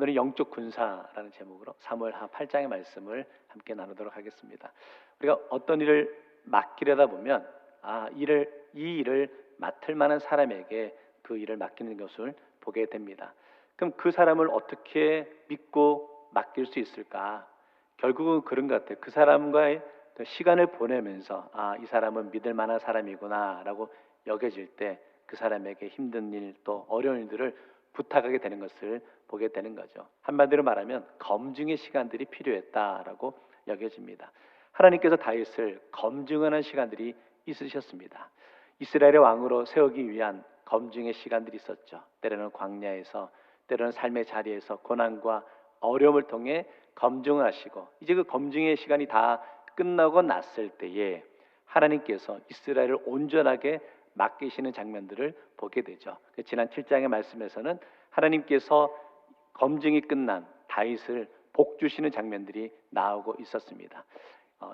오늘은 영적 군사라는 제목으로 사무엘하 8장의 말씀을 함께 나누도록 하겠습니다. 우리가 어떤 일을 맡기려다 보면 이 일을 맡을 만한 사람에게 그 일을 맡기는 것을 보게 됩니다. 그럼 그 사람을 어떻게 믿고 맡길 수 있을까? 결국은 그런 것 같아요. 그 사람과의 시간을 보내면서 이 사람은 믿을 만한 사람이구나라고 여겨질 때 그 사람에게 힘든 일 또 어려운 일들을 부탁하게 되는 것을 보게 되는 거죠. 한마디로 말하면 검증의 시간들이 필요했다라고 여겨집니다. 하나님께서 다윗을 검증하는 시간들이 있으셨습니다. 이스라엘의 왕으로 세우기 위한 검증의 시간들이 있었죠. 때로는 광야에서, 때로는 삶의 자리에서 고난과 어려움을 통해 검증을 하시고, 이제 그 검증의 시간이 다 끝나고 났을 때에 하나님께서 이스라엘을 온전하게 맡기시는 장면들을 보게 되죠. 지난 7장의 말씀에서는 하나님께서 검증이 끝난 다윗을 복 주시는 장면들이 나오고 있었습니다.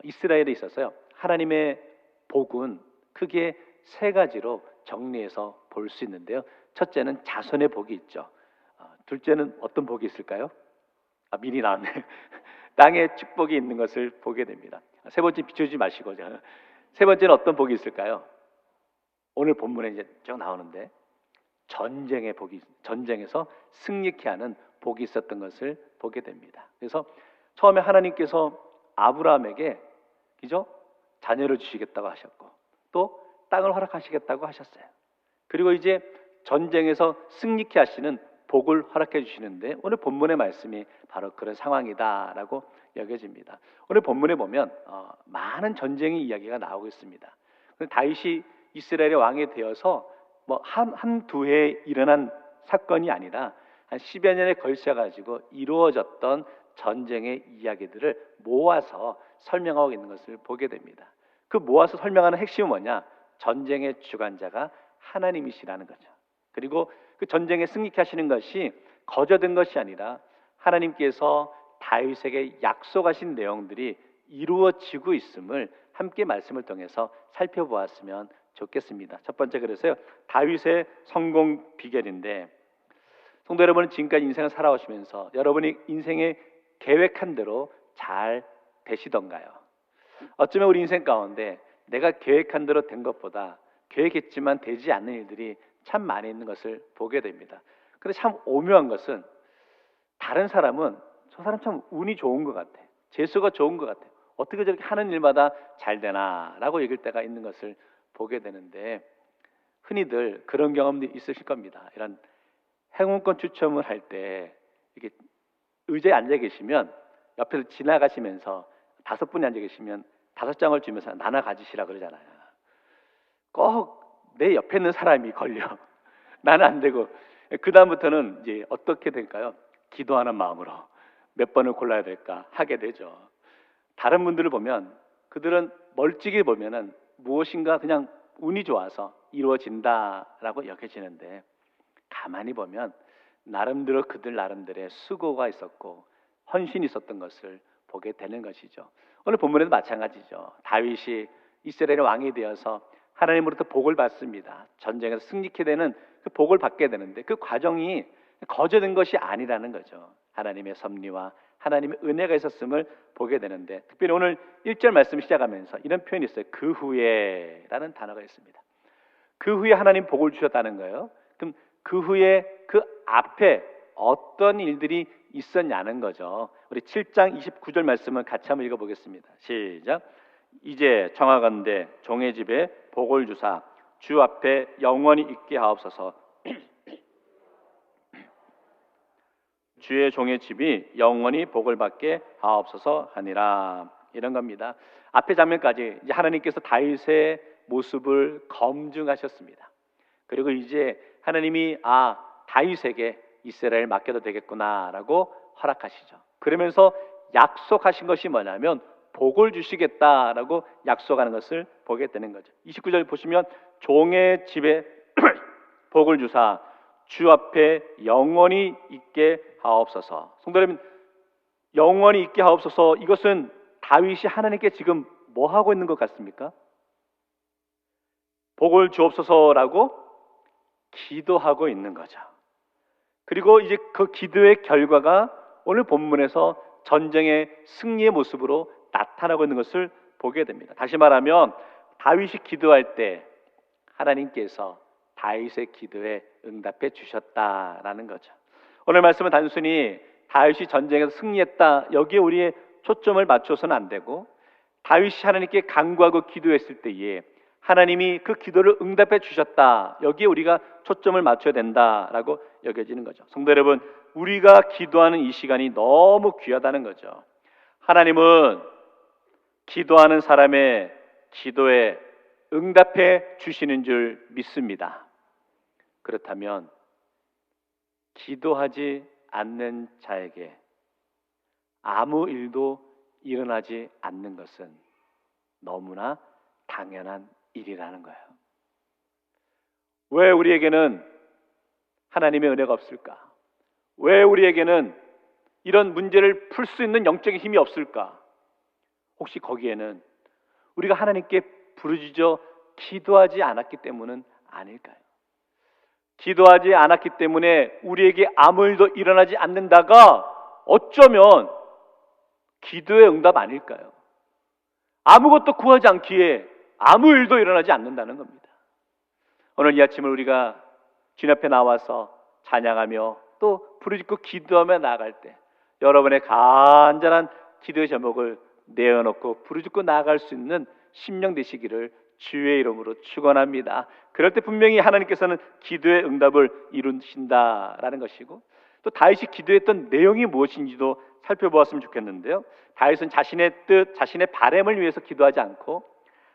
이스라엘에 있어서요, 하나님의 복은 크게 세 가지로 정리해서 볼 수 있는데요. 첫째는 자손의 복이 있죠. 둘째는 어떤 복이 있을까요? 미리 나왔네. 땅에 축복이 있는 것을 보게 됩니다. 세 번째 비춰주지 마시고, 세 번째는 어떤 복이 있을까요? 오늘 본문에 이제 쭉 나오는데 전쟁의 복이, 전쟁에서 승리케 하는 복이 있었던 것을 보게 됩니다. 그래서 처음에 하나님께서 아브라함에게 그죠? 자녀를 주시겠다고 하셨고, 또 땅을 허락하시겠다고 하셨어요. 그리고 이제 전쟁에서 승리케 하시는 복을 허락해 주시는데, 오늘 본문의 말씀이 바로 그런 상황이다라고 여겨집니다. 오늘 본문에 보면 많은 전쟁의 이야기가 나오고 있습니다. 다윗이 이스라엘의 왕이 되어서 한두 해에 일어난 사건이 아니라 한 10여 년에 걸쳐 가지고 이루어졌던 전쟁의 이야기들을 모아서 설명하고 있는 것을 보게 됩니다. 그 모아서 설명하는 핵심은 뭐냐? 전쟁의 주관자가 하나님이시라는 거죠. 그리고 그 전쟁에 승리케 하시는 것이 거저된 것이 아니라 하나님께서 다윗에게 약속하신 내용들이 이루어지고 있음을 함께 말씀을 통해서 살펴보았으면 좋겠습니다. 첫 번째, 그래서요, 다윗의 성공 비결인데, 성도 여러분은 지금까지 인생을 살아오시면서 여러분이 인생에 계획한 대로 잘 되시던가요? 어쩌면 우리 인생 가운데 내가 계획한 대로 된 것보다 계획했지만 되지 않는 일들이 참 많이 있는 것을 보게 됩니다. 그런데 참 오묘한 것은, 다른 사람은 저 사람 참 운이 좋은 것 같아, 재수가 좋은 것 같아, 어떻게 저렇게 하는 일마다 잘 되나 라고 얘기할 때가 있는 것을 보게 되는데, 흔히들 그런 경험도 있으실 겁니다. 이런 행운권 추첨을 할 때 이렇게 의자에 앉아 계시면 옆에서 지나가시면서 5분이 앉아 계시면 5장을 주면서 나눠 가지시라 그러잖아요. 꼭 내 옆에 있는 사람이 걸려. 나는 안 되고, 그 다음부터는 이제 어떻게 될까요? 기도하는 마음으로 몇 번을 골라야 될까 하게 되죠. 다른 분들을 보면 그들은 멀찍이 보면은 무엇인가 그냥 운이 좋아서 이루어진다라고 여겨지는데, 가만히 보면 나름대로 그들 나름대로의 수고가 있었고 헌신이 있었던 것을 보게 되는 것이죠. 오늘 본문에도 마찬가지죠. 다윗이 이스라엘의 왕이 되어서 하나님으로부터 복을 받습니다. 전쟁에서 승리케 되는 그 복을 받게 되는데, 그 과정이 거저된 것이 아니라는 거죠. 하나님의 섭리와 하나님의 은혜가 있었음을 보게 되는데, 특별히 오늘 1절 말씀 시작하면서 이런 표현이 있어요. 그 후에 라는 단어가 있습니다. 그 후에 하나님 복을 주셨다는 거예요. 그럼 그 후에 그 앞에 어떤 일들이 있었냐는 거죠. 우리 7장 29절 말씀을 같이 한번 읽어보겠습니다. 시작. 이제 청하건대 종의 집에 복을 주사 주 앞에 영원히 있게 하옵소서. 주의 종의 집이 영원히 복을 받게 하옵소서 하니라. 이런 겁니다. 앞에 장면까지 이제 하나님께서 다윗의 모습을 검증하셨습니다. 그리고 이제 하나님이 다윗에게 이스라엘 맡겨도 되겠구나라고 허락하시죠. 그러면서 약속하신 것이 뭐냐면 복을 주시겠다라고 약속하는 것을 보게 되는 거죠. 29절 보시면 종의 집에 복을 주사 주 앞에 영원히 있게 하옵소서. 성도 여러분, 영원히 있게 하옵소서, 이것은 다윗이 하나님께 지금 뭐 하고 있는 것 같습니까? 복을 주옵소서라고 기도하고 있는 거죠. 그리고 이제 그 기도의 결과가 오늘 본문에서 전쟁의 승리의 모습으로 나타나고 있는 것을 보게 됩니다. 다시 말하면 다윗이 기도할 때 하나님께서 다윗의 기도에 응답해 주셨다라는 거죠. 오늘 말씀은 단순히 다윗이 전쟁에서 승리했다 여기에 우리의 초점을 맞춰서는 안 되고, 다윗이 하나님께 간구하고 기도했을 때에 하나님이 그 기도를 응답해 주셨다 여기에 우리가 초점을 맞춰야 된다라고 여겨지는 거죠. 성도 여러분, 우리가 기도하는 이 시간이 너무 귀하다는 거죠. 하나님은 기도하는 사람의 기도에 응답해 주시는 줄 믿습니다. 그렇다면 기도하지 않는 자에게 아무 일도 일어나지 않는 것은 너무나 당연한 일이라는 거예요. 왜 우리에게는 하나님의 은혜가 없을까? 왜 우리에게는 이런 문제를 풀 수 있는 영적인 힘이 없을까? 혹시 거기에는 우리가 하나님께 부르짖어 기도하지 않았기 때문은 아닐까요? 기도하지 않았기 때문에 우리에게 아무 일도 일어나지 않는다가 어쩌면 기도의 응답 아닐까요? 아무것도 구하지 않기에 아무 일도 일어나지 않는다는 겁니다. 오늘 이 아침을 우리가 주님 앞에 나와서 찬양하며 또 부르짖고 기도하며 나아갈 때 여러분의 간절한 기도의 제목을 내어놓고 부르짖고 나아갈 수 있는 심령 되시기를 주의 이름으로 축원합니다. 그럴 때 분명히 하나님께서는 기도의 응답을 이루신다라는 것이고, 또 다윗이 기도했던 내용이 무엇인지도 살펴보았으면 좋겠는데요. 다윗은 자신의 뜻, 자신의 바람을 위해서 기도하지 않고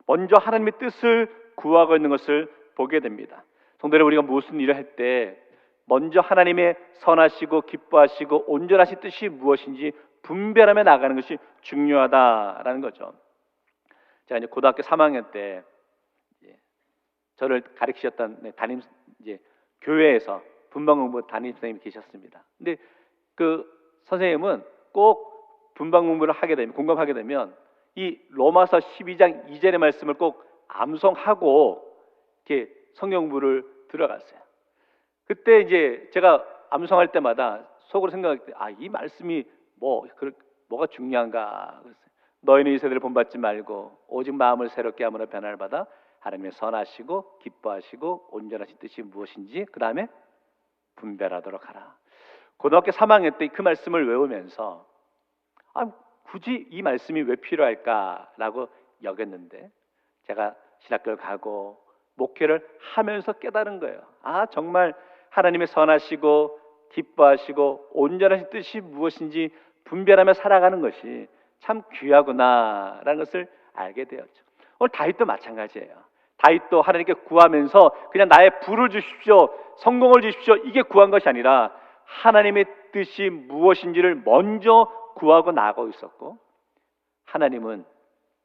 먼저 하나님의 뜻을 구하고 있는 것을 보게 됩니다. 성도 여러분, 우리가 무슨 일을 할 때 먼저 하나님의 선하시고 기뻐하시고 온전하신 뜻이 무엇인지 분별하며 나가는 것이 중요하다라는 거죠. 제가 이제 고등학교 3학년 때 저를 가르치셨던 담임 교회에서 분방 공부 담임 선생님이 계셨습니다. 근데 그 선생님은 꼭 분방 공부를 하게 되면, 공감하게 되면 이 로마서 12장 2절의 말씀을 꼭 암송하고 이렇게 성경 공부를 들어갔어요. 그때 이제 제가 암송할 때마다 속으로 생각할 때, 이 말씀이 뭐가 중요한가? 너희는 이 세대를 본받지 말고 오직 마음을 새롭게 함으로 변화를 받아 하나님의 선하시고 기뻐하시고 온전하신 뜻이 무엇인지 그 다음에 분별하도록 하라. 고등학교 3학년 때 그 말씀을 외우면서 굳이 이 말씀이 왜 필요할까라고 여겼는데, 제가 신학교를 가고 목회를 하면서 깨달은 거예요. 정말 하나님의 선하시고 기뻐하시고 온전하신 뜻이 무엇인지 분별하며 살아가는 것이 참 귀하구나라는 것을 알게 되었죠. 오늘 다윗도 마찬가지예요. 다윗도 하나님께 구하면서 그냥 나의 부를 주십시오, 성공을 주십시오, 이게 구한 것이 아니라 하나님의 뜻이 무엇인지를 먼저 구하고 나아가고 있었고, 하나님은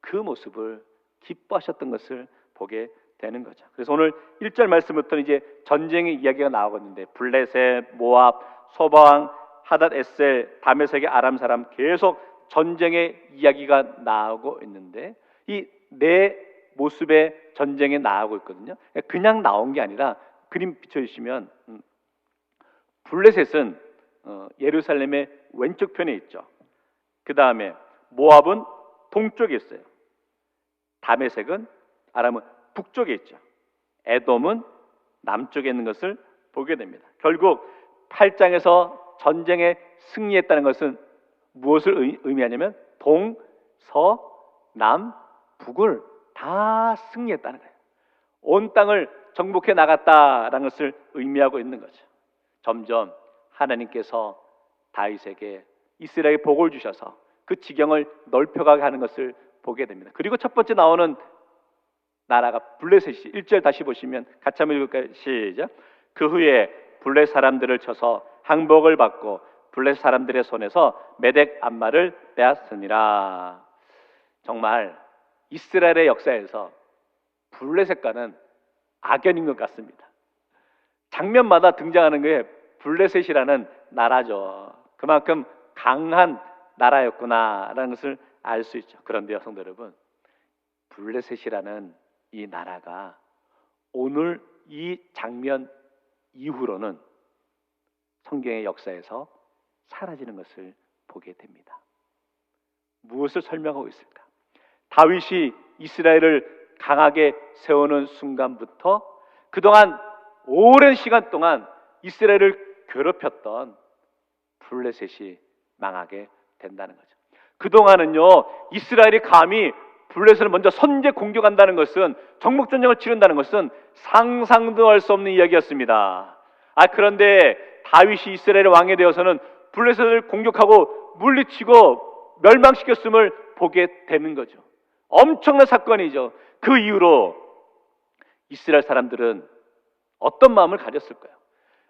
그 모습을 기뻐하셨던 것을 보게 되는 거죠. 그래서 오늘 1절 말씀부터는 이제 전쟁의 이야기가 나오고 있는데, 블레셋, 모압, 소바왕, 하닷 에셀, 다메섹의 아람 사람, 계속 전쟁의 이야기가 나오고 있는데, 이 네 모습의 전쟁에 나오고 있거든요. 그냥 나온 게 아니라 그림 비춰주시면 블레셋은 예루살렘의 왼쪽 편에 있죠. 그 다음에 모압은 동쪽에 있어요. 다메섹은, 아람은 북쪽에 있죠. 에돔은 남쪽에 있는 것을 보게 됩니다. 결국 8장에서 전쟁에 승리했다는 것은 무엇을 의미하냐면 동, 서, 남, 북을 다 승리했다는 거예요. 온 땅을 정복해 나갔다라는 것을 의미하고 있는 거죠. 점점 하나님께서 다윗에게 이스라엘에 복을 주셔서 그 지경을 넓혀가게 하는 것을 보게 됩니다. 그리고 첫 번째 나오는 나라가 블레셋이 1절 다시 보시면 같이 한번 읽을까요? 시작. 그 후에 블레셋 사람들을 쳐서 항복을 받고 블레셋 사람들의 손에서 메덱 암마를 빼앗으니라. 정말 이스라엘의 역사에서 블레셋과는 악연인 것 같습니다. 장면마다 등장하는 게 블레셋이라는 나라죠. 그만큼 강한 나라였구나라는 것을 알 수 있죠. 그런데요, 성도 여러분, 블레셋이라는 이 나라가 오늘 이 장면 이후로는 성경의 역사에서 사라지는 것을 보게 됩니다. 무엇을 설명하고 있을까? 다윗이 이스라엘을 강하게 세우는 순간부터 그동안 오랜 시간 동안 이스라엘을 괴롭혔던 블레셋이 망하게 된다는 거죠. 그동안은요, 이스라엘이 감히 블레셋을 먼저 선제 공격한다는 것은, 정복전쟁을 치른다는 것은 상상도 할 수 없는 이야기였습니다. 그런데 다윗이 이스라엘의 왕이 되어서는 블레셋을 공격하고 물리치고 멸망시켰음을 보게 되는 거죠. 엄청난 사건이죠. 그 이후로 이스라엘 사람들은 어떤 마음을 가졌을까요?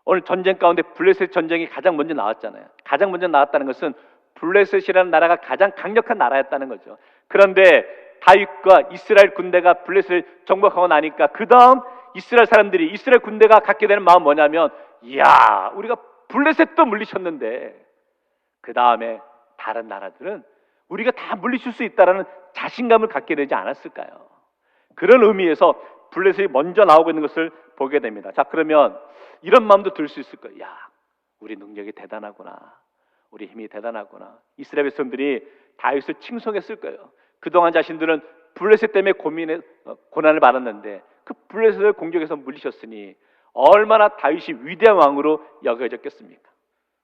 오늘 전쟁 가운데 블레셋 전쟁이 가장 먼저 나왔잖아요. 가장 먼저 나왔다는 것은 블레셋이라는 나라가 가장 강력한 나라였다는 거죠. 그런데 다윗과 이스라엘 군대가 블레셋을 정복하고 나니까 그 다음 이스라엘 사람들이, 이스라엘 군대가 갖게 되는 마음은 뭐냐면, 이야, 우리가 블레셋도 물리쳤는데 그 다음에 다른 나라들은 우리가 다 물리칠 수 있다라는 자신감을 갖게 되지 않았을까요? 그런 의미에서 블레셋이 먼저 나오고 있는 것을 보게 됩니다. 자, 그러면 이런 마음도 들 수 있을 거예요. 야, 우리 능력이 대단하구나, 우리 힘이 대단하구나. 이스라엘 백성들이 다윗을 칭송했을 거예요. 그동안 자신들은 블레셋 때문에 고난을 받았는데 그 블레셋을 공격해서 물리쳤으니 얼마나 다윗이 위대한 왕으로 여겨졌겠습니까?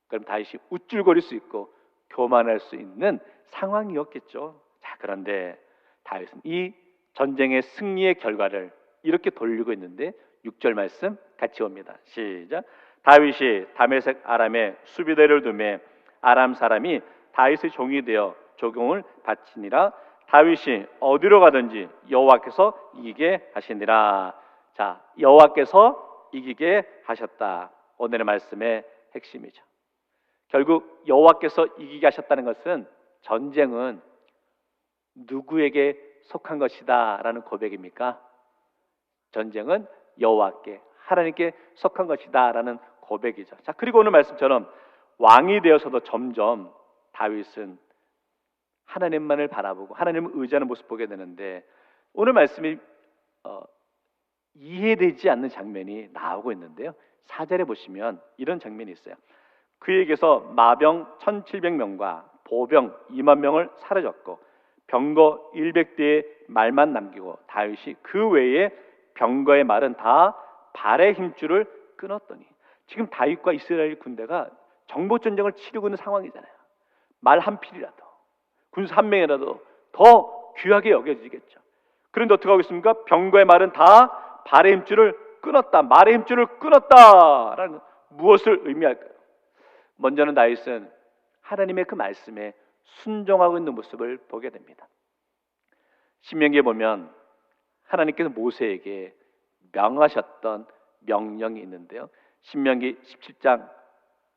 그럼 다윗이 우쭐거릴 수 있고 교만할 수 있는 상황이었겠죠. 자, 그런데 다윗은 이 전쟁의 승리의 결과를 이렇게 돌리고 있는데 6절 말씀 같이 옵니다. 시작. 다윗이 다메섹 아람에 수비대를 두매 아람 사람이 다윗의 종이 되어 조공을 바치니라. 다윗이 어디로 가든지 여호와께서 이기게 하시니라. 자, 여호와께서 이기게 하셨다. 오늘의 말씀의 핵심이죠. 결국 여호와께서 이기게 하셨다는 것은 전쟁은 누구에게 속한 것이다 라는 고백입니까? 전쟁은 여호와께, 하나님께 속한 것이다 라는 고백이죠. 자, 그리고 오늘 말씀처럼 왕이 되어서도 점점 다윗은 하나님만을 바라보고 하나님을 의지하는 모습을 보게 되는데, 오늘 말씀이 이해되지 않는 장면이 나오고 있는데요. 4절에 보시면 이런 장면이 있어요. 그에게서 마병 1700명과 보병 2만 명을 사로잡고 병거 100대의 말만 남기고 다윗이 그 외에 병거의 말은 다 발의 힘줄을 끊었더니, 지금 다윗과 이스라엘 군대가 정복전쟁을 치르고 있는 상황이잖아요. 말 한 필이라도, 군사 한 명이라도 더 귀하게 여겨지겠죠. 그런데 어떻게 하겠습니까? 병거의 말은 다 발의 힘줄을 끊었다, 말의 힘줄을 끊었다라는 무엇을 의미할까요? 먼저는 다윗은 하나님의 그 말씀에 순종하고 있는 모습을 보게 됩니다. 신명기에 보면 하나님께서 모세에게 명하셨던 명령이 있는데요. 신명기 17장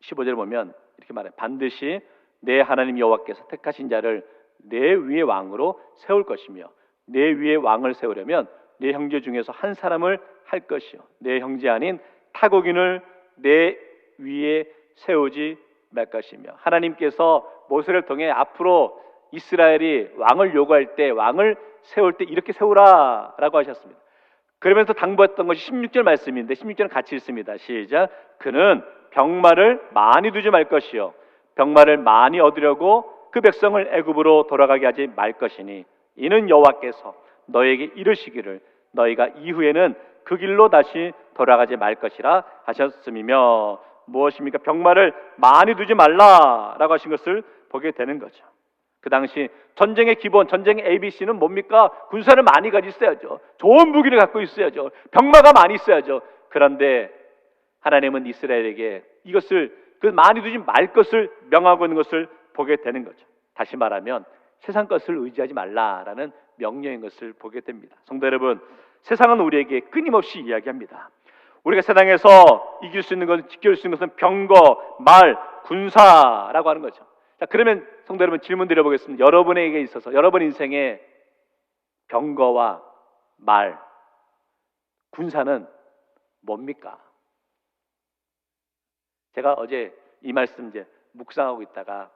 15절을 보면 이렇게 말해요. 반드시 내 하나님 여호와께서 택하신 자를 내 위에 왕으로 세울 것이며 내 위에 왕을 세우려면 내 형제 중에서 한 사람을 할 것이요 내 형제 아닌 타국인을 내 위에 세우지 말 것이며, 하나님께서 모세를 통해 앞으로 이스라엘이 왕을 요구할 때, 왕을 세울 때 이렇게 세우라 라고 하셨습니다. 그러면서 당부했던 것이 16절 말씀인데 16절은 같이 읽습니다. 시작. 그는 병마를 많이 두지 말 것이요 병마를 많이 얻으려고 그 백성을 애굽으로 돌아가게 하지 말 것이니 이는 여호와께서 너에게 이르시기를 너희가 이후에는 그 길로 다시 돌아가지 말 것이라 하셨음이며, 무엇입니까? 병마를 많이 두지 말라라고 하신 것을 보게 되는 거죠. 그 당시 전쟁의 기본, 전쟁의 ABC는 뭡니까? 군사를 많이 가지고 있어야죠. 좋은 무기를 갖고 있어야죠. 병마가 많이 있어야죠. 그런데 하나님은 이스라엘에게 이것을, 그 많이 두지 말 것을 명하고 있는 것을 보게 되는 거죠. 다시 말하면 세상 것을 의지하지 말라라는 명령인 것을 보게 됩니다. 성도 여러분, 세상은 우리에게 끊임없이 이야기합니다. 우리가 세상에서 이길 수 있는 것, 지킬 수 있는 것은 병거, 말, 군사라고 하는 거죠. 자, 그러면 성도 여러분, 질문 드려보겠습니다. 여러분에게 있어서, 여러분 인생에 병거와 말, 군사는 뭡니까? 제가 어제 이 말씀 이제 묵상하고 있다가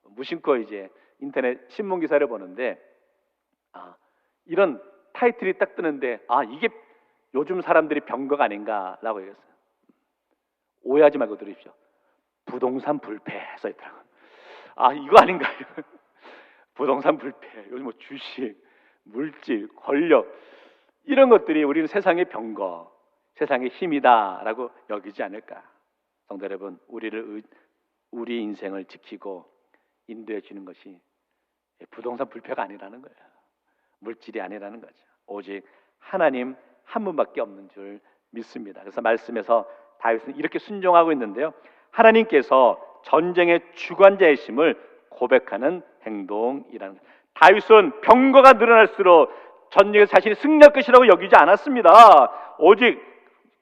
무심코 이제 인터넷 신문 기사를 보는데, 이런 타이틀이 딱 뜨는데, 이게 요즘 사람들이 병거가 아닌가라고 얘기했어요. 오해하지 말고 들으십시오. 부동산 불패 써 있더라고요. 아, 이거 아닌가요? 부동산 불패, 요즘 뭐 주식, 물질, 권력 이런 것들이 우리는 세상의 병거, 세상의 힘이다라고 여기지 않을까? 성도 여러분, 우리 인생을 지키고 인도해 주는 것이 부동산 불패가 아니라는 거예요. 물질이 아니라는 거죠. 오직 하나님 한 분밖에 없는 줄 믿습니다. 그래서 말씀에서 다윗은 이렇게 순종하고 있는데요. 하나님께서 전쟁의 주관자이심을 고백하는 행동이라는 거예요. 다윗은 병거가 늘어날수록 전쟁에서 자신이 승리할 것이라고 여기지 않았습니다. 오직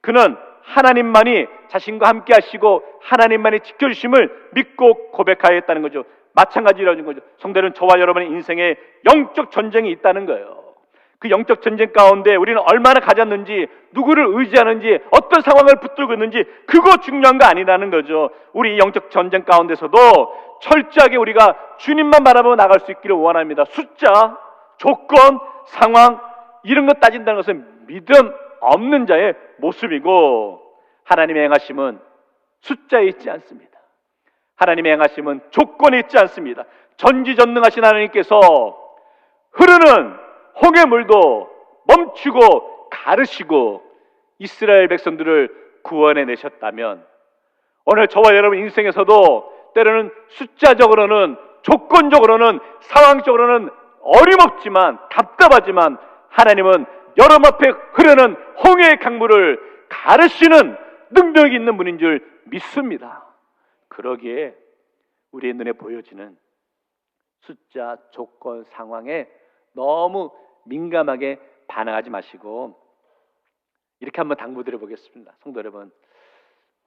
그는 하나님만이 자신과 함께 하시고 하나님만이 지켜주심을 믿고 고백하였다는 거죠. 마찬가지라는 거죠. 성도는 저와 여러분의 인생에 영적 전쟁이 있다는 거예요. 그 영적 전쟁 가운데 우리는 얼마나 가졌는지, 누구를 의지하는지, 어떤 상황을 붙들고 있는지, 그거 중요한 거 아니라는 거죠. 우리 영적 전쟁 가운데서도 철저하게 우리가 주님만 바라보고 나갈 수 있기를 원합니다. 숫자, 조건, 상황 이런 것 따진다는 것은 믿음 없는 자의 모습이고, 하나님의 행하심은 숫자에 있지 않습니다. 하나님의 행하심은 조건에 있지 않습니다. 전지전능하신 하나님께서 흐르는 홍해물도 멈추고 가르시고 이스라엘 백성들을 구원해 내셨다면, 오늘 저와 여러분 인생에서도 때로는 숫자적으로는, 조건적으로는, 상황적으로는 어림없지만, 답답하지만 하나님은 여러분 앞에 흐르는 홍해의 강물을 가르시는 능력이 있는 분인 줄 믿습니다. 그러기에 우리의 눈에 보여지는 숫자, 조건, 상황에 너무 민감하게 반응하지 마시고 이렇게 한번 당부드려 보겠습니다. 성도 여러분,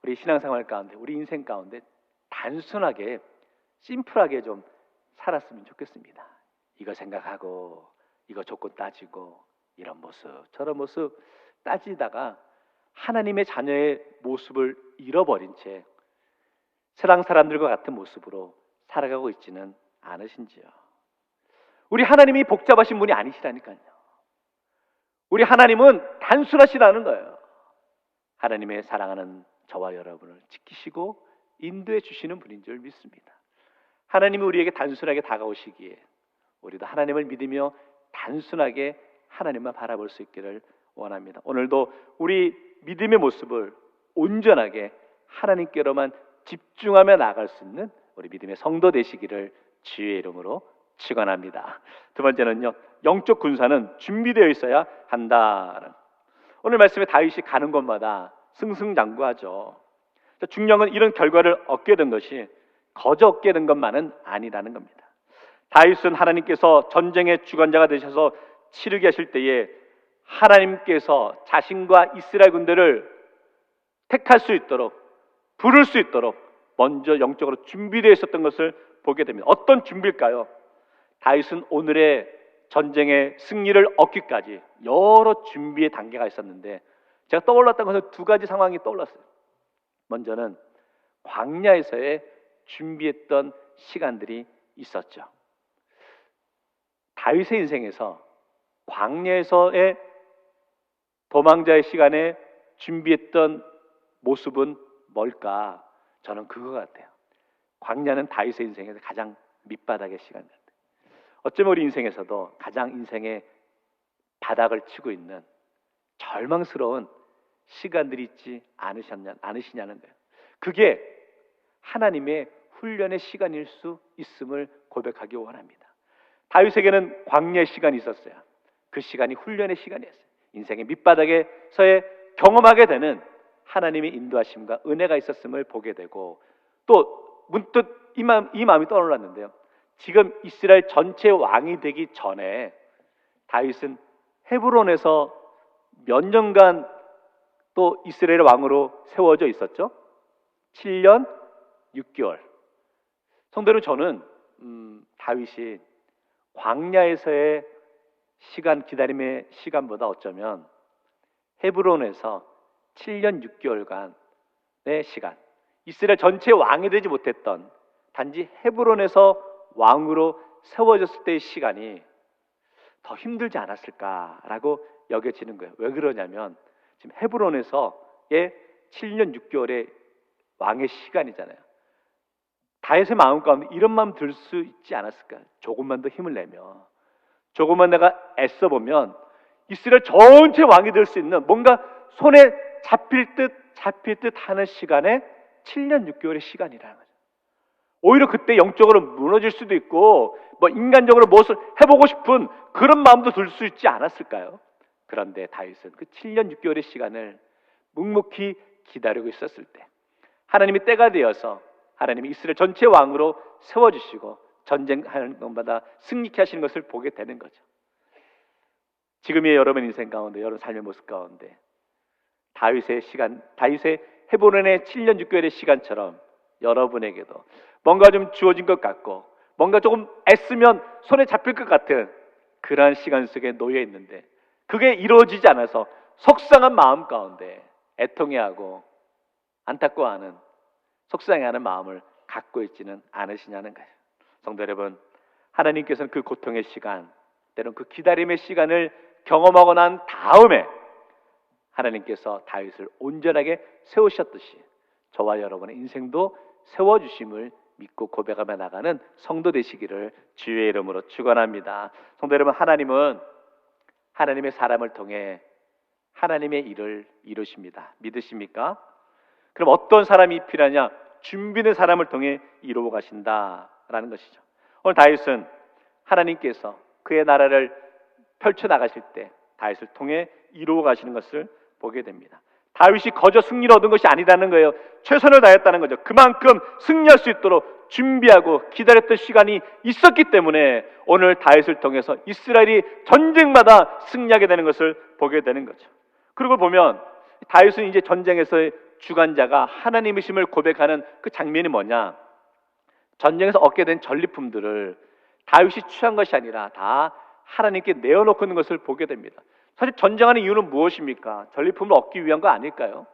우리 신앙생활 가운데, 우리 인생 가운데 단순하게, 심플하게 좀 살았으면 좋겠습니다. 이거 생각하고 이거 조건 따지고 이런 모습 저런 모습 따지다가 하나님의 자녀의 모습을 잃어버린 채 세상 사람들과 같은 모습으로 살아가고 있지는 않으신지요? 우리 하나님이 복잡하신 분이 아니시라니까요. 우리 하나님은 단순하시다는 거예요. 하나님의 사랑하는 저와 여러분을 지키시고 인도해 주시는 분인 줄 믿습니다. 하나님이 우리에게 단순하게 다가오시기에 우리도 하나님을 믿으며 단순하게 하나님만 바라볼 수 있기를 원합니다. 오늘도 우리 믿음의 모습을 온전하게 하나님께로만 집중하며 나아갈 수 있는 우리 믿음의 성도 되시기를 주의 이름으로 축원합니다. 두 번째는요, 영적 군사는 준비되어 있어야 한다. 오늘 말씀에 다윗이 가는 곳마다 승승장구하죠. 중요한 건 이런 결과를 얻게 된 것이 거저 얻게 된 것만은 아니라는 겁니다. 다윗은 하나님께서 전쟁의 주관자가 되셔서 치르게 하실 때에 하나님께서 자신과 이스라엘 군대를 택할 수 있도록, 부를 수 있도록 먼저 영적으로 준비되어 있었던 것을 보게 됩니다. 어떤 준비일까요? 다윗은 오늘의 전쟁의 승리를 얻기까지 여러 준비의 단계가 있었는데, 제가 떠올랐던 것은 두 가지 상황이 떠올랐어요. 먼저는 광야에서의 준비했던 시간들이 있었죠. 다윗의 인생에서 광야에서의 도망자의 시간에 준비했던 모습은 뭘까? 저는 그거 같아요. 광야는 다윗의 인생에서 가장 밑바닥의 시간이었어요. 어쩌면 우리 인생에서도 가장 인생의 바닥을 치고 있는 절망스러운 시간들이 있지 않으시냐는 거예요. 그게 하나님의 훈련의 시간일 수 있음을 고백하기 원합니다. 다윗에게는 광야의 시간이 있었어요. 그 시간이 훈련의 시간이었어요. 인생의 밑바닥에서의 경험하게 되는 하나님의 인도하심과 은혜가 있었음을 보게 되고, 또 문득 이 마음이 떠올랐는데요. 지금 이스라엘 전체 왕이 되기 전에 다윗은 헤브론에서 몇 년간 또 이스라엘 왕으로 세워져 있었죠. 7년 6개월. 성도는 저는 다윗이 광야에서의 시간, 기다림의 시간보다 어쩌면 헤브론에서 7년 6개월간의 시간, 이스라엘 전체 왕이 되지 못했던 단지 헤브론에서 왕으로 세워졌을 때의 시간이 더 힘들지 않았을까라고 여겨지는 거예요. 왜 그러냐면 지금 헤브론에서의 7년 6개월의 왕의 시간이잖아요. 다윗의 마음 가운데 이런 마음 들 수 있지 않았을까요? 조금만 더 힘을 내며, 조금만 내가 애써 보면 이스라엘 전체 왕이 될 수 있는, 뭔가 손에 잡힐 듯 하는 시간에 7년 6개월의 시간이라는 거죠. 오히려 그때 영적으로 무너질 수도 있고 인간적으로 무엇을 해보고 싶은 그런 마음도 들 수 있지 않았을까요? 그런데 다윗은 그 7년 6개월의 시간을 묵묵히 기다리고 있었을 때 하나님이 때가 되어서 하나님이 이스라엘 전체 왕으로 세워주시고 전쟁하는 것마다 승리케 하시는 것을 보게 되는 거죠. 지금의 여러분 인생 가운데, 여러분 삶의 모습 가운데 다윗의 헤브론의 7년 6개월의 시간처럼 여러분에게도 뭔가 좀 주어진 것 같고 뭔가 조금 애쓰면 손에 잡힐 것 같은 그러한 시간 속에 놓여 있는데 그게 이루어지지 않아서 속상한 마음 가운데 애통해하고 안타까워하는, 속상해하는 마음을 갖고 있지는 않으시냐는 거예요. 성도 여러분, 하나님께서는 그 고통의 시간, 때론 그 기다림의 시간을 경험하고 난 다음에 하나님께서 다윗을 온전하게 세우셨듯이 저와 여러분의 인생도 세워주심을 믿고 고백하며 나가는 성도 되시기를 주의 이름으로 축원합니다. 성도 여러분, 하나님은 하나님의 사람을 통해 하나님의 일을 이루십니다. 믿으십니까? 그럼 어떤 사람이 필요하냐? 준비된 사람을 통해 이루어 가신다라는 것이죠. 오늘 다윗은 하나님께서 그의 나라를 펼쳐 나가실 때 다윗을 통해 이루어 가시는 것을 보게 됩니다. 다윗이 거저 승리를 얻은 것이 아니라는 거예요. 최선을 다했다는 거죠. 그만큼 승리할 수 있도록 준비하고 기다렸던 시간이 있었기 때문에 오늘 다윗을 통해서 이스라엘이 전쟁마다 승리하게 되는 것을 보게 되는 거죠. 그리고 보면 다윗은 이제 전쟁에서의 주관자가 하나님이심을 고백하는 그 장면이 뭐냐? 전쟁에서 얻게 된 전리품들을 다윗이 취한 것이 아니라 다 하나님께 내어놓고 있는 것을 보게 됩니다. 사실 전쟁하는 이유는 무엇입니까? 전리품을 얻기 위한 거 아닐까요?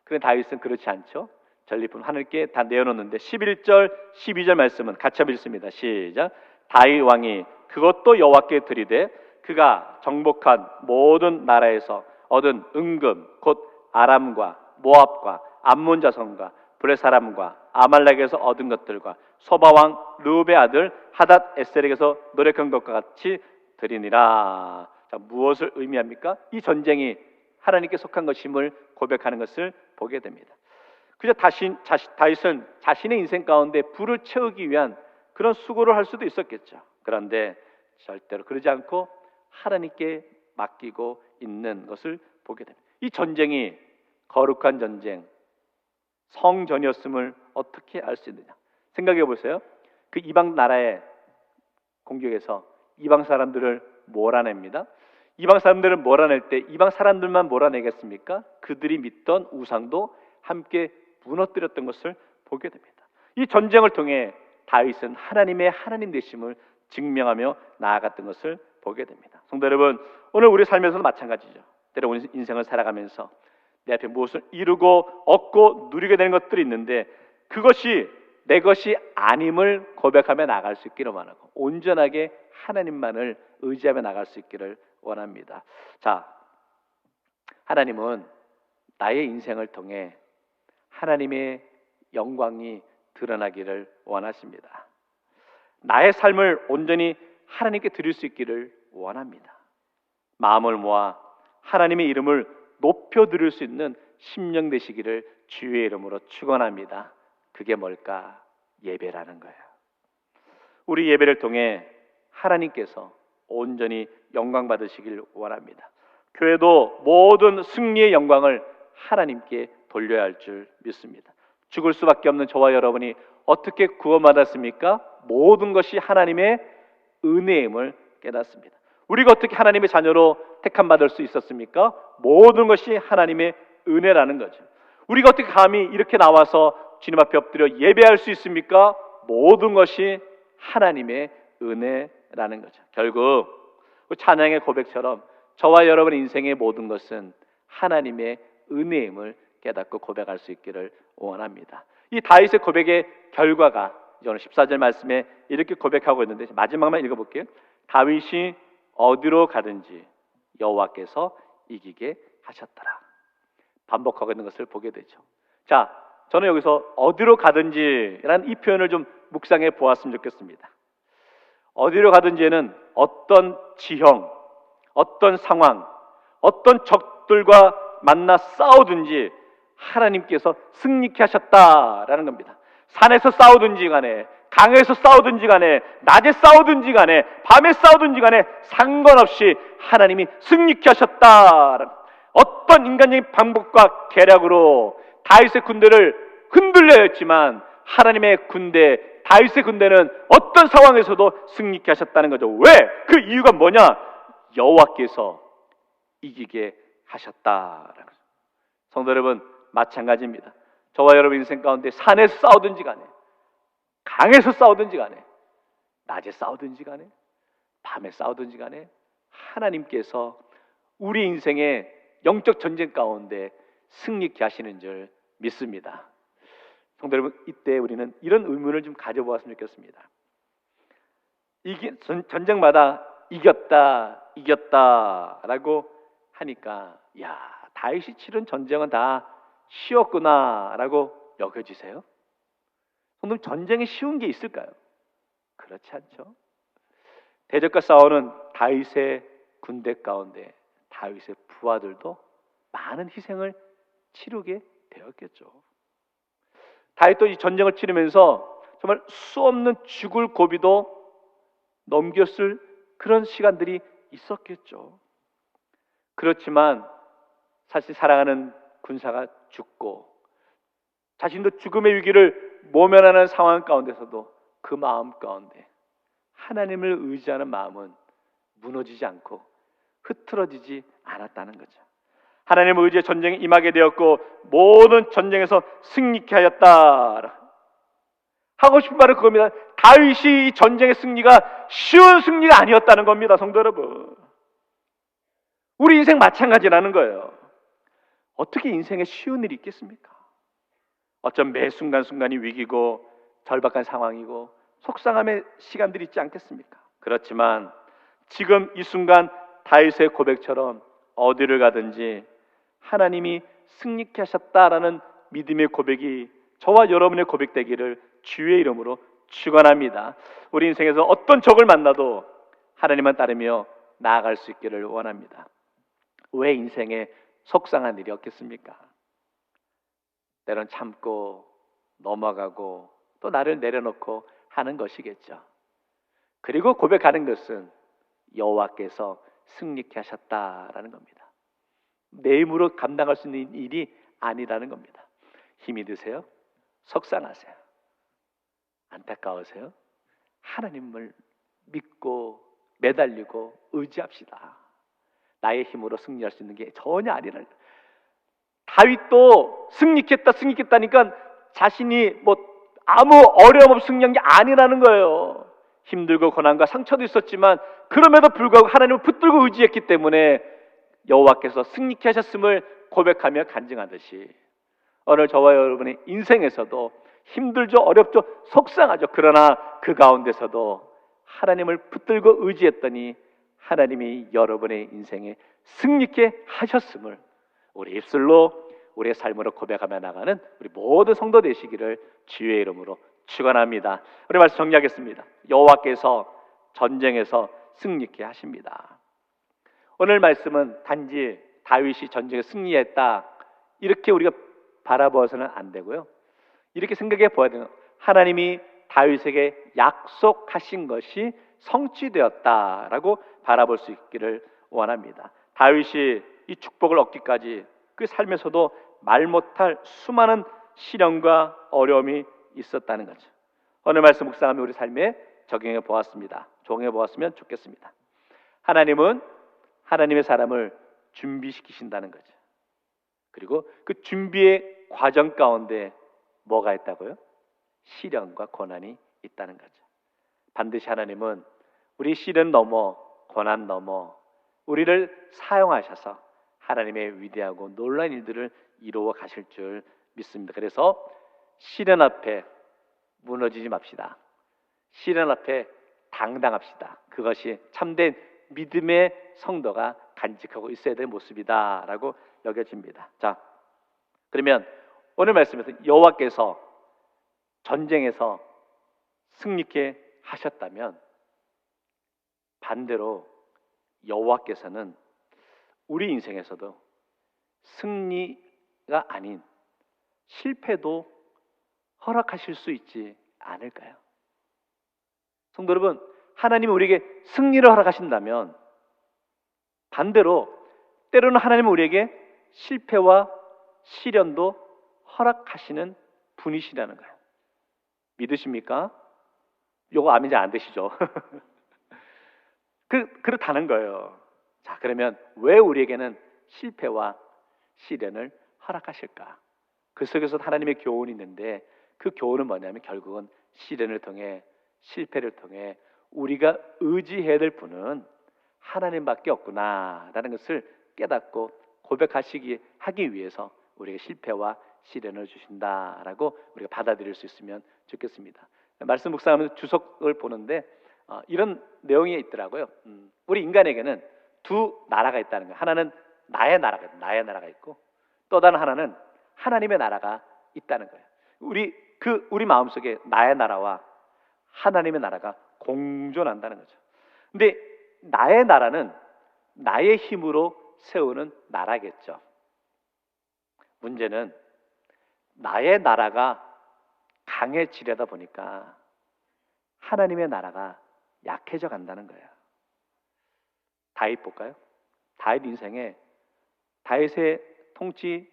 그런데 다윗은 그렇지 않죠. 전리품 하나님께 다 내어놓는데 11절 12절 말씀은 같이 한번 읽습니다. 시작. 다윗 왕이 그것도 여호와께 드리되 그가 정복한 모든 나라에서 얻은 은금 곧 아람과 모압과 암몬 자손과 블레 사람과 아말렉에서 얻은 것들과 소바왕 르우베 아들 하닷 에셀에게서 노력한 것과 같이 드리니라. 자, 무엇을 의미합니까? 이 전쟁이 하나님께 속한 것임을 고백하는 것을 보게 됩니다. 그저 다윗은 자신의 인생 가운데 불을 채우기 위한 그런 수고를 할 수도 있었겠죠. 그런데 절대로 그러지 않고 하나님께 맡기고 있는 것을 보게 됩니다. 이 전쟁이 거룩한 전쟁, 성전이었음을 어떻게 알 수 있느냐? 생각해 보세요. 그 이방 나라의 공격에서 이방 사람들을 몰아냅니다. 이방 사람들을 몰아낼 때 이방 사람들만 몰아내겠습니까? 그들이 믿던 우상도 함께 무너뜨렸던 것을 보게 됩니다. 이 전쟁을 통해 다윗은 하나님의 하나님 되심을 증명하며 나아갔던 것을 보게 됩니다. 성도 여러분, 오늘 우리 삶에서도 마찬가지죠. 때로 인생을 살아가면서 내 앞에 무엇을 이루고 얻고 누리게 되는 것들이 있는데 그것이 내 것이 아님을 고백하며 나갈 수 있기를 원하고 온전하게 하나님만을 의지하며 나갈 수 있기를 원합니다. 자, 하나님은 나의 인생을 통해 하나님의 영광이 드러나기를 원하십니다. 나의 삶을 온전히 하나님께 드릴 수 있기를 원합니다. 마음을 모아 하나님의 이름을 높여드릴 수 있는 심령 되시기를 주의 이름으로 축원합니다. 그게 뭘까? 예배라는 거예요. 우리 예배를 통해 하나님께서 온전히 영광 받으시길 원합니다. 교회도 모든 승리의 영광을 하나님께 돌려야 할 줄 믿습니다. 죽을 수밖에 없는 저와 여러분이 어떻게 구원받았습니까? 모든 것이 하나님의 은혜임을 깨닫습니다. 우리가 어떻게 하나님의 자녀로 택함받을 수 있었습니까? 모든 것이 하나님의 은혜라는 거죠. 우리가 어떻게 감히 이렇게 나와서 주님 앞에 엎드려 예배할 수 있습니까? 모든 것이 하나님의 은혜라는 거죠. 결국 찬양의 고백처럼 저와 여러분의 인생의 모든 것은 하나님의 은혜임을 깨닫고 고백할 수 있기를 원합니다. 이 다윗의 고백의 결과가 오늘 14절 말씀에 이렇게 고백하고 있는데 마지막만 읽어볼게요. 다윗이 어디로 가든지 여호와께서 이기게 하셨더라. 반복하고 있는 것을 보게 되죠. 자, 저는 여기서 어디로 가든지라는 이 표현을 좀 묵상해 보았으면 좋겠습니다. 어디로 가든지에는 어떤 지형, 어떤 상황, 어떤 적들과 만나 싸우든지 하나님께서 승리케 하셨다라는 겁니다. 산에서 싸우든지 간에, 강에서 싸우든지 간에, 낮에 싸우든지 간에, 밤에 싸우든지 간에 상관없이 하나님이 승리케 하셨다. 어떤 인간적인 방법과 계략으로 다윗의 군대를 흔들려 했지만 하나님의 군대, 다윗의 군대는 어떤 상황에서도 승리케 하셨다는 거죠. 왜? 그 이유가 뭐냐? 여호와께서 이기게 하셨다라는 거죠. 성도 여러분, 마찬가지입니다. 저와 여러분 인생 가운데 산에서 싸우든지 간에, 강에서 싸우든지 간에, 낮에 싸우든지 간에, 밤에 싸우든지 간에 하나님께서 우리 인생의 영적 전쟁 가운데 승리케 하시는 줄 믿습니다. 성도 여러분, 이때 우리는 이런 의문을 좀 가져보았으면 좋겠습니다. 전쟁마다 이겼다라고 하니까, 야, 다윗이 치른 전쟁은 다 쉬웠구나라고 여겨지세요? 성도 여러분, 전쟁이 쉬운 게 있을까요? 그렇지 않죠. 대적과 싸우는 다윗의 군대 가운데 다윗의 부하들도 많은 희생을 치르게 되었겠죠. 다윗도 이 전쟁을 치르면서 정말 수없는 죽을 고비도 넘겼을 그런 시간들이 있었겠죠. 그렇지만 사실 사랑하는 군사가 죽고 자신도 죽음의 위기를 모면하는 상황 가운데서도 그 마음 가운데 하나님을 의지하는 마음은 무너지지 않고 흐트러지지 않았다는 거죠. 하나님을 의지해 전쟁에 임하게 되었고 모든 전쟁에서 승리케 하였다. 하고 싶은 말은 그겁니다. 다윗이 이 전쟁의 승리가 쉬운 승리가 아니었다는 겁니다. 성도 여러분, 우리 인생 마찬가지라는 거예요. 어떻게 인생에 쉬운 일이 있겠습니까? 어쩜 매 순간순간이 위기고 절박한 상황이고 속상함의 시간들이 있지 않겠습니까? 그렇지만 지금 이 순간 다윗의 고백처럼 어디를 가든지 하나님이 승리케 하셨다라는 믿음의 고백이 저와 여러분의 고백되기를 주의 이름으로 축원합니다. 우리 인생에서 어떤 적을 만나도 하나님만 따르며 나아갈 수 있기를 원합니다. 왜 인생에 속상한 일이 없겠습니까? 때론 참고 넘어가고 또 나를 내려놓고 하는 것이겠죠. 그리고 고백하는 것은 여호와께서 승리케 하셨다라는 겁니다. 내 힘으로 감당할 수 있는 일이 아니라는 겁니다. 힘이 드세요? 속상하세요? 안타까우세요? 하나님을 믿고 매달리고 의지합시다. 나의 힘으로 승리할 수 있는 게 전혀 아니라는 거예요. 다윗도 승리했다니까 자신이 뭐 아무 어려움 없이 승리한 게 아니라는 거예요. 힘들고 고난과 상처도 있었지만 그럼에도 불구하고 하나님을 붙들고 의지했기 때문에 여호와께서 승리케 하셨음을 고백하며 간증하듯이 오늘 저와 여러분의 인생에서도 힘들죠, 어렵죠, 속상하죠. 그러나 그 가운데서도 하나님을 붙들고 의지했더니 하나님이 여러분의 인생에 승리케 하셨음을 우리 입술로 우리의 삶으로 고백하며 나가는 우리 모든 성도 되시기를 주의 이름으로 축원합니다. 우리 말씀 정리하겠습니다. 여호와께서 전쟁에서 승리케 하십니다. 오늘 말씀은 단지 다윗이 전쟁에 승리했다 이렇게 우리가 바라보아서는 안 되고요. 이렇게 생각해 보아야 돼요. 하나님이 다윗에게 약속하신 것이 성취되었다라고 바라볼 수 있기를 원합니다. 다윗이 이 축복을 얻기까지 그 삶에서도 말 못할 수많은 시련과 어려움이 있었다는 거죠. 오늘 말씀 묵상하며 우리 삶에 적용해 보았습니다. 적용해 보았으면 좋겠습니다. 하나님은 하나님의 사람을 준비시키신다는 거죠. 그리고 그 준비의 과정 가운데 뭐가 있다고요? 시련과 고난이 있다는 거죠. 반드시 하나님은 우리 시련 넘어 고난 넘어 우리를 사용하셔서 하나님의 위대하고 놀라운 일들을 이루어 가실 줄 믿습니다. 그래서 시련 앞에 무너지지 맙시다. 시련 앞에 당당합시다. 그것이 참된 믿음의 성도가 간직하고 있어야 될 모습이다라고 여겨집니다. 자, 그러면 오늘 말씀에서 여호와께서 전쟁에서 승리케 하셨다면 반대로 여호와께서는 우리 인생에서도 승리가 아닌 실패도 허락하실 수 있지 않을까요? 성도 여러분, 하나님이 우리에게 승리를 허락하신다면 반대로 때로는 하나님은 우리에게 실패와 시련도 허락하시는 분이시라는 거예요. 믿으십니까? 요거 아멘이 안 되시죠? 그렇다는 거예요. 자, 그러면 왜 우리에게는 실패와 시련을 허락하실까? 그 속에서 하나님의 교훈이 있는데 그 교훈은 뭐냐면 결국은 시련을 통해 실패를 통해 우리가 의지해야 될 분은 하나님밖에 없구나라는 것을 깨닫고 하기 위해서 우리에게 실패와 시련을 주신다라고 우리가 받아들일 수 있으면 좋겠습니다. 말씀 묵상하면서 주석을 보는데 이런 내용이 있더라고요. 우리 인간에게는 두 나라가 있다는 거예요. 하나는 나의 나라가 있고 또 다른 하나는 하나님의 나라가 있다는 거예요. 우리 마음속에 나의 나라와 하나님의 나라가 공존한다는 거죠. 근데 나의 나라는 나의 힘으로 세우는 나라겠죠. 문제는 나의 나라가 강해지려다 보니까 하나님의 나라가 약해져 간다는 거예요. 다윗 볼까요? 다윗 인생에 다윗의 통치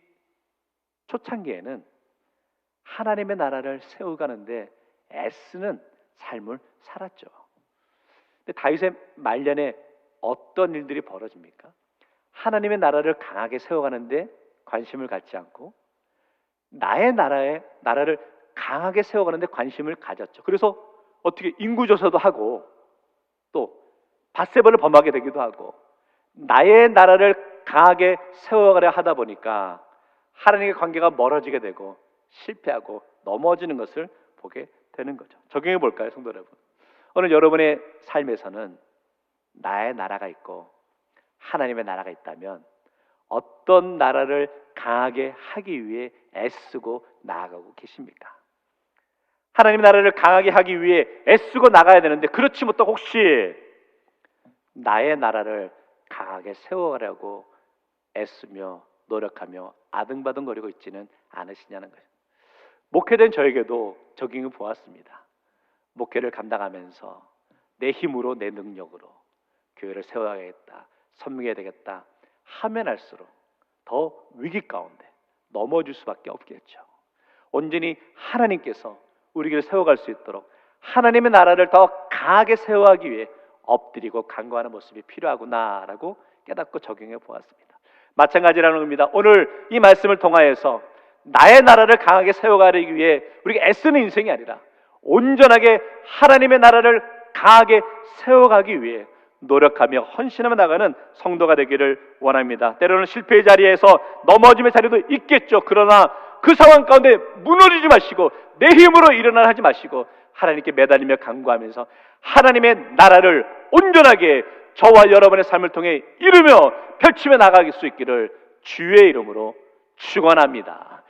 초창기에는 하나님의 나라를 세워가는데 애쓰는 삶을 살았죠. 근데 다윗의 말년에 어떤 일들이 벌어집니까? 하나님의 나라를 강하게 세워가는데 관심을 갖지 않고 나의 나라를 강하게 세워가는데 관심을 가졌죠. 그래서 어떻게 인구조사도 하고 또 밧세바를 범하게 되기도 하고 나의 나라를 강하게 세워가려 하다 보니까 하나님의 관계가 멀어지게 되고 실패하고 넘어지는 것을 보게 되는 거죠. 적용해 볼까요, 성도 여러분? 오늘 여러분의 삶에서는 나의 나라가 있고 하나님의 나라가 있다면 어떤 나라를 강하게 하기 위해 애쓰고 나아가고 계십니까? 하나님의 나라를 강하게 하기 위해 애쓰고 나가야 되는데 그렇지 못하고 혹시 나의 나라를 강하게 세워가려고 애쓰며 노력하며 아등바등거리고 있지는 않으시냐는 거예요. 목회된 저에게도 적용을 보았습니다. 목회를 감당하면서 내 힘으로 내 능력으로 교회를 세워야겠다, 섬겨야 되겠다 하면 할수록 더 위기 가운데 넘어질 수밖에 없겠죠. 온전히 하나님께서 우리를 세워갈 수 있도록 하나님의 나라를 더 강하게 세워가기 위해 엎드리고 간구하는 모습이 필요하구나라고 깨닫고 적용해 보았습니다. 마찬가지라는 겁니다. 오늘 이 말씀을 통하여서 나의 나라를 강하게 세워가기 위해 우리가 애쓰는 인생이 아니라 온전하게 하나님의 나라를 강하게 세워가기 위해 노력하며 헌신하며 나가는 성도가 되기를 원합니다. 때로는 실패의 자리에서 넘어짐의 자리도 있겠죠. 그러나 그 상황 가운데 무너지지 마시고 내 힘으로 일어나라 하지 마시고 하나님께 매달리며 간구하면서 하나님의 나라를 온전하게 저와 여러분의 삶을 통해 이루며 펼치며 나갈 수 있기를 주의 이름으로 축원합니다.